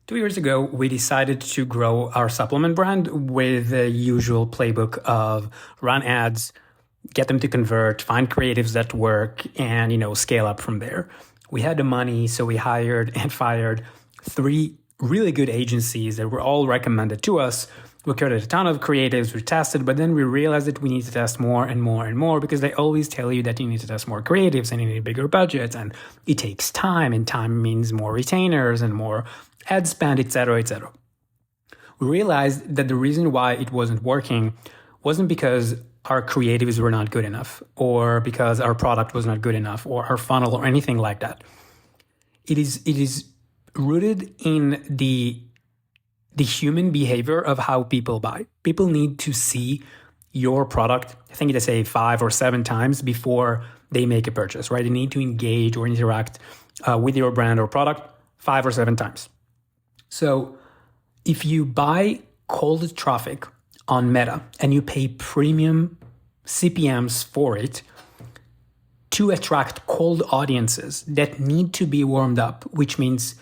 2 years ago, we decided to grow our supplement brand with the usual playbook of run ads, get them to convert, find creatives that work, and scale up from there. We had the money, so we hired and fired 3 really good agencies that were all recommended to us. We created a ton of creatives, we tested, but then we realized that we need to test more and more and more because they always tell you that you need to test more creatives and you need bigger budgets and it takes time, and time means more retainers and more ad spend, etc., etc. We realized that the reason why it wasn't working wasn't because our creatives were not good enough or because our product was not good enough or our funnel or anything like that. It is rooted in the human behavior of how people buy. People need to see your product, I think they say 5 or 7 times before they make a purchase, right? They need to engage or interact with your brand or product 5 or 7 times. So if you buy cold traffic on Meta and you pay premium CPMs for it to attract cold audiences that need to be warmed up, which means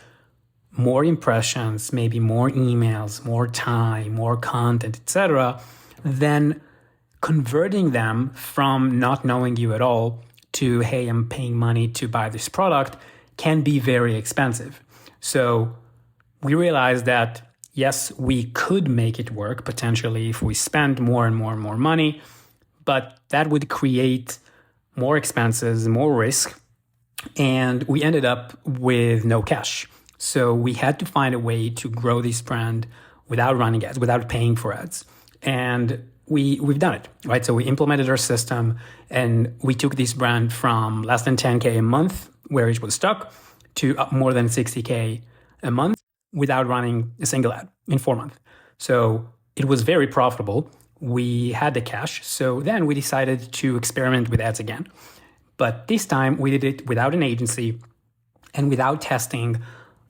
more impressions, maybe more emails, more time, more content, etc., then converting them from not knowing you at all to, hey, I'm paying money to buy this product can be very expensive. So we realized that, yes, we could make it work potentially if we spend more and more and more money, but that would create more expenses, more risk, and we ended up with no cash. So we had to find a way to grow this brand without running ads, without paying for ads. And we've done it, right? So we implemented our system and we took this brand from less than 10K a month, where it was stuck, to more than 60K a month without running a single ad in 4 months. So it was very profitable. We had the cash. So then we decided to experiment with ads again. But this time we did it without an agency and without testing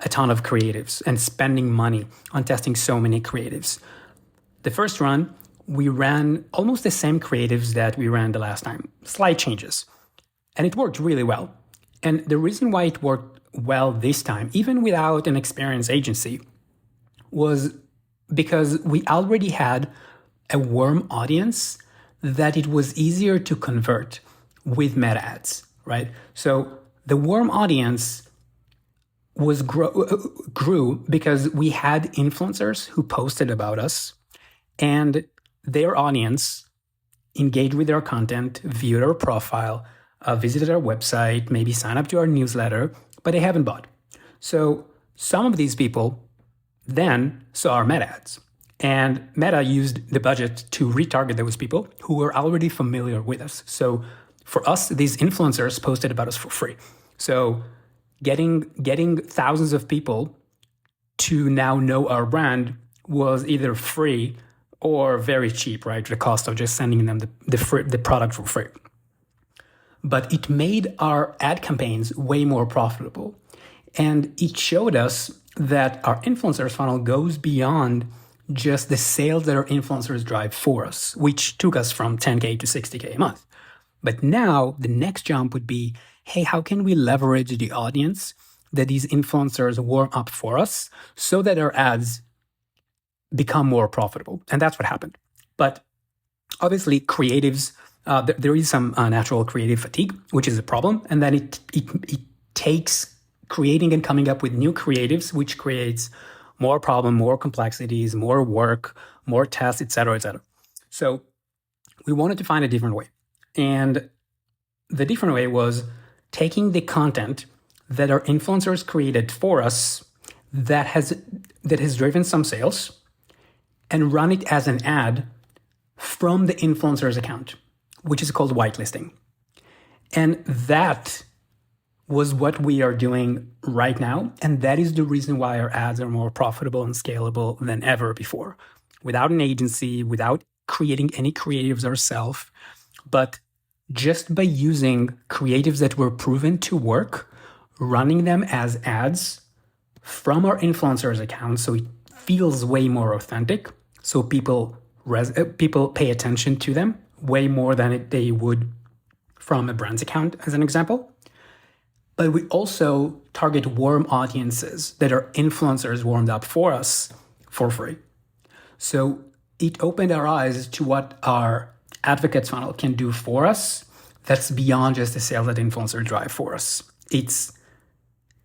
a ton of creatives and spending money on testing so many creatives. The first run, we ran almost the same creatives that we ran the last time, slight changes. And it worked really well. And the reason why it worked well this time, even without an experienced agency, was because we already had a warm audience that it was easier to convert with meta ads, right? So the warm audience grew because we had influencers who posted about us and their audience engaged with our content, viewed our profile, visited our website, maybe signed up to our newsletter, but they haven't bought. So some of these people then saw our meta ads, and Meta used the budget to retarget those people who were already familiar with us. So for us, these influencers posted about us for free. So getting thousands of people to now know our brand was either free or very cheap, right? The cost of just sending them the product for free. But it made our ad campaigns way more profitable. And it showed us that our influencers funnel goes beyond just the sales that our influencers drive for us, which took us from 10K to 60K a month. But now the next jump would be, hey, how can we leverage the audience that these influencers warm up for us so that our ads become more profitable? And that's what happened. But obviously creatives, there is some natural creative fatigue, which is a problem. And then it takes creating and coming up with new creatives, which creates more problem, more complexities, more work, more tests, et cetera, et cetera. So we wanted to find a different way. And the different way was taking the content that our influencers created for us that has driven some sales and run it as an ad from the influencer's account, which is called whitelisting. And that was what we are doing right now. And that is the reason why our ads are more profitable and scalable than ever before. Without an agency, without creating any creatives ourselves, but just by using creatives that were proven to work, running them as ads from our influencers' accounts, so it feels way more authentic. So people pay attention to them way more than they would from a brand's account, as an example. But we also target warm audiences that are influencers warmed up for us for free. So it opened our eyes to what our advocates funnel can do for us that's beyond just the sales that influencer drive for us. It's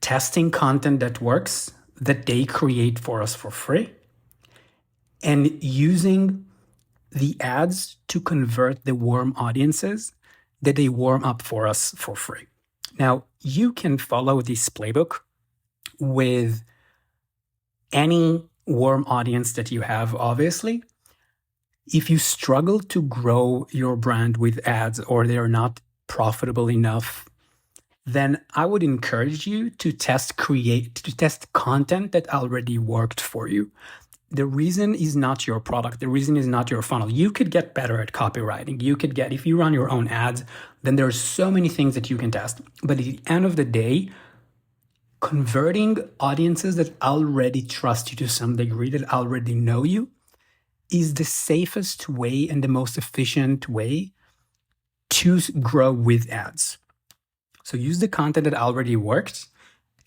testing content that works, that they create for us for free, and using the ads to convert the warm audiences that they warm up for us for free. Now, you can follow this playbook with any warm audience that you have, obviously. If you struggle to grow your brand with ads or they are not profitable enough, then I would encourage you to test content that already worked for you. The reason is not your product. The reason is not your funnel. You could get better at copywriting. If you run your own ads, then there's so many things that you can test. But at the end of the day, converting audiences that already trust you to some degree, that already know you, is the safest way and the most efficient way to grow with ads. So use the content that already worked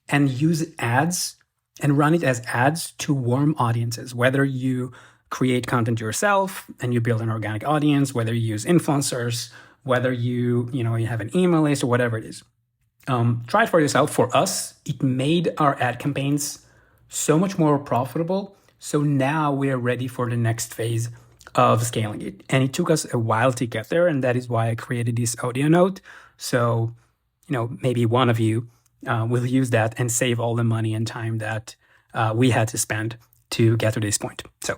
and use ads and run it as ads to warm audiences, whether you create content yourself and you build an organic audience, whether you use influencers, whether you have an email list or whatever it is. Try it for yourself. For us, it made our ad campaigns so much more profitable. So now we are ready for the next phase of scaling it. And it took us a while to get there. And that is why I created this audio note. So, maybe one of you will use that and save all the money and time that we had to spend to get to this point. So